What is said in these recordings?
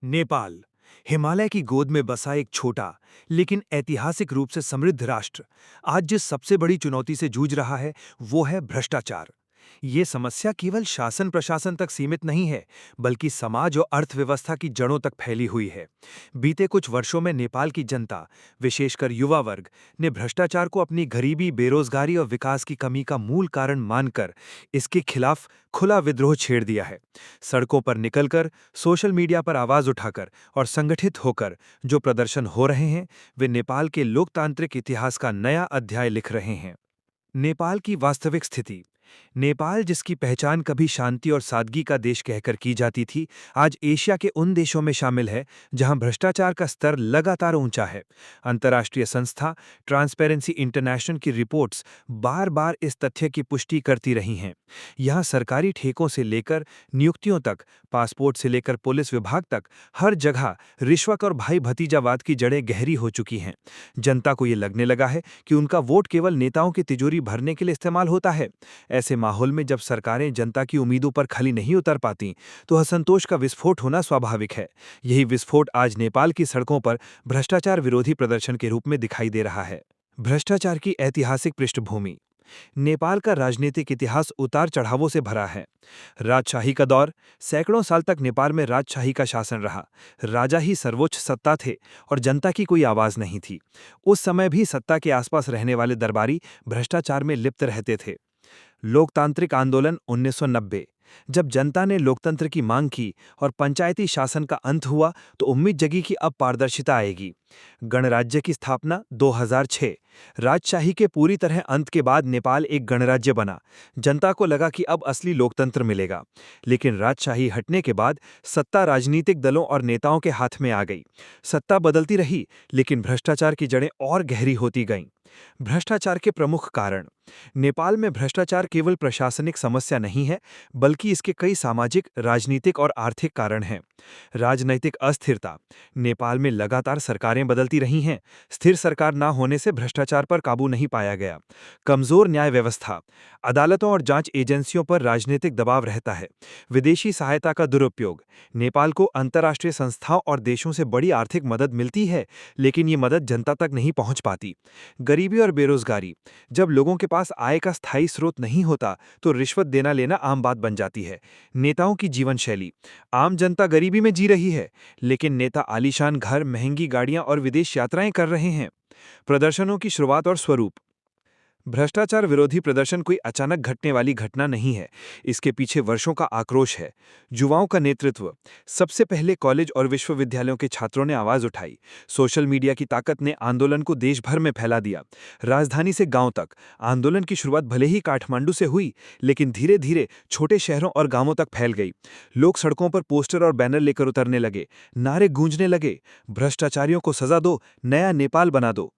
नेपाल हिमालय की गोद में बसा एक छोटा लेकिन ऐतिहासिक रूप से समृद्ध राष्ट्र आज जिस सबसे बड़ी चुनौती से जूझ रहा है वो है भ्रष्टाचार। ये समस्या केवल शासन प्रशासन तक सीमित नहीं है, बल्कि समाज और अर्थव्यवस्था की जड़ों तक फैली हुई है। बीते कुछ वर्षों में नेपाल की जनता, विशेषकर युवा वर्ग, ने भ्रष्टाचार को अपनी गरीबी, बेरोजगारी और विकास की कमी का मूल कारण मानकर इसके खिलाफ खुला विद्रोह छेड़ दिया है। सड़कों पर निकलकर, सोशल मीडिया पर आवाज उठाकर और संगठित होकर जो प्रदर्शन हो रहे हैं, वे नेपाल के लोकतांत्रिक इतिहास का नया अध्याय लिख रहे हैं। नेपाल की वास्तविक स्थिति। नेपाल, जिसकी पहचान कभी शांति और सादगी का देश कहकर की जाती थी, आज एशिया के उन देशों में शामिल है जहां भ्रष्टाचार का स्तर लगातार ऊंचा है। अंतर्राष्ट्रीय संस्था ट्रांसपेरेंसी इंटरनेशनल की रिपोर्ट्स बार बार इस तथ्य की पुष्टि करती रही हैं। यहां सरकारी ठेकों से लेकर नियुक्तियों तक, पासपोर्ट से लेकर पुलिस विभाग तक, हर जगह रिश्वत और भाई भतीजावाद की जड़ें गहरी हो चुकी हैं। जनता को ये लगने लगा है कि उनका वोट केवल नेताओं की तिजोरी भरने के लिए इस्तेमाल होता है। ऐसे माहौल में जब सरकारें जनता की उम्मीदों पर खली नहीं उतर पाती, तो असंतोष का विस्फोट होना स्वाभाविक है। यही विस्फोट आज नेपाल की सड़कों पर भ्रष्टाचार विरोधी प्रदर्शन के रूप में दिखाई दे रहा है। भ्रष्टाचार की ऐतिहासिक पृष्ठभूमि। नेपाल का राजनीतिक इतिहास उतार चढ़ावों से भरा है। राजशाही का दौर। सैकड़ों साल तक नेपाल में राजशाही का शासन रहा। राजा ही सर्वोच्च सत्ता थे और जनता की कोई आवाज नहीं थी। उस समय भी सत्ता के आसपास रहने वाले दरबारी भ्रष्टाचार में लिप्त रहते थे। लोकतांत्रिक आंदोलन 1990। जब जनता ने लोकतंत्र की मांग की और पंचायती शासन का अंत हुआ, तो उम्मीद जगी कि अब पारदर्शिता आएगी। गणराज्य की स्थापना 2006। राजशाही के पूरी तरह अंत के बाद नेपाल एक गणराज्य बना। जनता को लगा कि अब असली लोकतंत्र मिलेगा। लेकिन राजशाही हटने के बाद सत्ता राजनीतिक दलों और नेताओं के हाथ में आ गई। सत्ता बदलती रही, लेकिन भ्रष्टाचार की जड़ें और गहरी होती गईं। भ्रष्टाचार के प्रमुख कारण। नेपाल में भ्रष्टाचार केवल प्रशासनिक समस्या नहीं है, बल्कि इसके कई सामाजिक, राजनीतिक और आर्थिक कारण हैं। राजनैतिक अस्थिरता। नेपाल में लगातार सरकारें बदलती रही हैं। स्थिर सरकार न होने से भ्रष्टाचार पर काबू नहीं पाया गया। कमजोर न्याय व्यवस्था। अदालतों और जांच एजेंसियों पर राजनीतिक दबाव रहता है। विदेशी सहायता का दुरुपयोग। नेपाल को अंतर्राष्ट्रीय संस्थाओं और देशों से बड़ी आर्थिक मदद मिलती है, लेकिन ये मदद जनता तक नहीं पहुंच पाती। गरीबी और बेरोजगारी। जब लोगों के पास आय का स्थायी स्रोत नहीं होता, तो रिश्वत देना लेना आम बात बन जाती है। नेताओं की जीवन शैली। आम जनता गरीबी में जी रही है, लेकिन नेता आलीशान घर, महंगी गाड़ियां और विदेश यात्राएं कर रहे हैं। प्रदर्शनों की शुरुआत और स्वरूप। भ्रष्टाचार विरोधी प्रदर्शन कोई अचानक घटने वाली घटना नहीं है। इसके पीछे वर्षों का आक्रोश है। युवाओं का नेतृत्व। सबसे पहले कॉलेज और विश्वविद्यालयों के छात्रों ने आवाज उठाई। सोशल मीडिया की ताकत ने आंदोलन को देश भर में फैला दिया। राजधानी से गांव तक। आंदोलन की शुरुआत भले ही काठमांडू से हुई, लेकिन धीरे धीरे छोटे शहरों और गांवों तक फैल गई। लोग सड़कों पर पोस्टर और बैनर लेकर उतरने लगे। नारे गूंजने लगे, भ्रष्टाचारियों को सजा दो, नया नेपाल बना दो।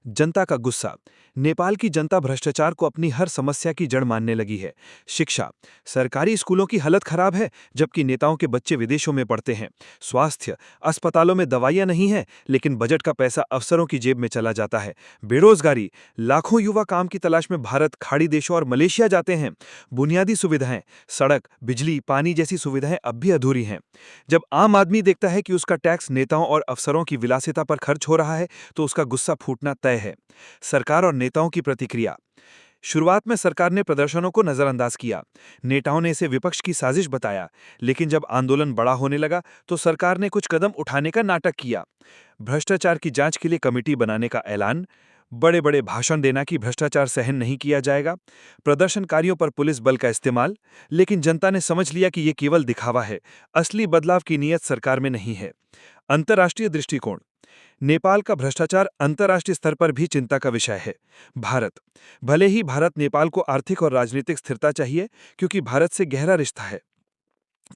जनता का गुस्सा। नेपाल की जनता भ्रष्टाचार को अपनी हर समस्या की जड़ मानने लगी है। शिक्षा। सरकारी स्कूलों की हालत खराब है, जबकि नेताओं के बच्चे विदेशों में पढ़ते हैं। स्वास्थ्य। अस्पतालों में दवाइयां नहीं हैं, लेकिन बजट का पैसा अफसरों की जेब में चला जाता है। बेरोजगारी। लाखों युवा काम की तलाश में भारत, खाड़ी देशों और मलेशिया जाते हैं। बुनियादी सुविधाएं, सड़क, बिजली, पानी जैसी सुविधाएं अब भी अधूरी हैं। जब आम आदमी देखता है कि उसका टैक्स नेताओं और अफसरों की विलासिता पर खर्च हो रहा है, तो उसका गुस्सा फूटना तय है। सरकार और नेताओं की प्रतिक्रिया। शुरुआत में सरकार ने प्रदर्शनों को नजरअंदाज किया। नेताओं ने इसे विपक्ष की साजिश बताया। लेकिन जब आंदोलन बड़ा होने लगा, तो सरकार ने कुछ कदम उठाने का नाटक किया। भ्रष्टाचार की जांच के लिए कमेटी बनाने का ऐलान। बड़े बड़े भाषण देना कि भ्रष्टाचार सहन नहीं किया जाएगा। प्रदर्शनकारियों पर पुलिस बल का इस्तेमाल। लेकिन जनता ने समझ लिया कि यह केवल दिखावा है। असली बदलाव की नीयत सरकार में नहीं है। अंतर्राष्ट्रीय दृष्टिकोण। नेपाल का भ्रष्टाचार अंतर्राष्ट्रीय स्तर पर भी चिंता का विषय है। भारत। भले ही भारत नेपाल को आर्थिक और राजनीतिक स्थिरता चाहिए, क्योंकि भारत से गहरा रिश्ता है।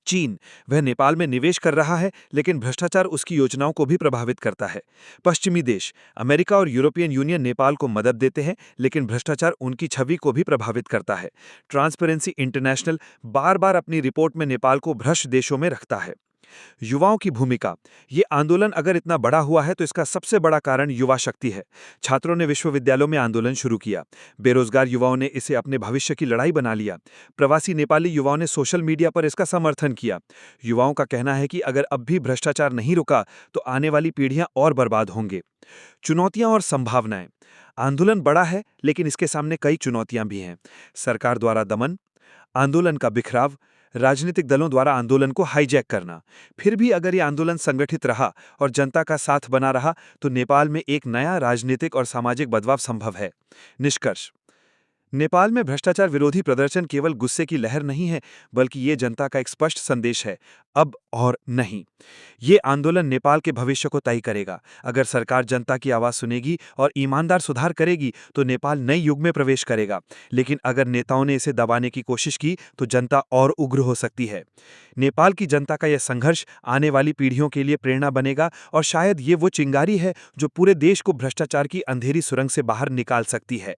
चीन। वह नेपाल में निवेश कर रहा है, लेकिन भ्रष्टाचार उसकी योजनाओं को भी प्रभावित करता है। पश्चिमी देश। अमेरिका और यूरोपियन यूनियन नेपाल को मदद देते हैं, लेकिन भ्रष्टाचार उनकी छवि को भी प्रभावित करता है। ट्रांसपेरेंसी इंटरनेशनल बार बार अपनी रिपोर्ट में नेपाल को भ्रष्ट देशों में रखता है। युवाओं की भूमिका। ये आंदोलन अगर इतना बड़ा हुआ है तो इसका सबसे बड़ा कारण युवा शक्ति है। छात्रों ने विश्वविद्यालयों में आंदोलन शुरू किया। बेरोजगार युवाओं ने इसे अपने भविष्य की लड़ाई बना लिया। प्रवासी नेपाली युवाओं ने सोशल मीडिया पर इसका समर्थन किया। युवाओं का कहना है कि अगर अब भी भ्रष्टाचार नहीं रुका तो आने वाली पीढ़ियां और बर्बाद होंगे। चुनौतियां और संभावनाएं। आंदोलन बड़ा है लेकिन इसके सामने कई चुनौतियां भी हैं। सरकार द्वारा दमन, आंदोलन का बिखराव, राजनीतिक दलों द्वारा आंदोलन को हाईजैक करना। फिर भी अगर ये आंदोलन संगठित रहा और जनता का साथ बना रहा तो नेपाल में एक नया राजनीतिक और सामाजिक बदलाव संभव है। निष्कर्ष। नेपाल में भ्रष्टाचार विरोधी प्रदर्शन केवल गुस्से की लहर नहीं है, बल्कि ये जनता का एक स्पष्ट संदेश है, अब और नहीं। ये आंदोलन नेपाल के भविष्य को तय करेगा। अगर सरकार जनता की आवाज सुनेगी और ईमानदार सुधार करेगी तो नेपाल नए युग में प्रवेश करेगा। लेकिन अगर नेताओं ने इसे दबाने की कोशिश की तो जनता और उग्र हो सकती है। नेपाल की जनता का यह संघर्ष आने वाली पीढ़ियों के लिए प्रेरणा बनेगा और शायद ये वो चिंगारी है जो पूरे देश को भ्रष्टाचार की अंधेरी सुरंग से बाहर निकाल सकती है।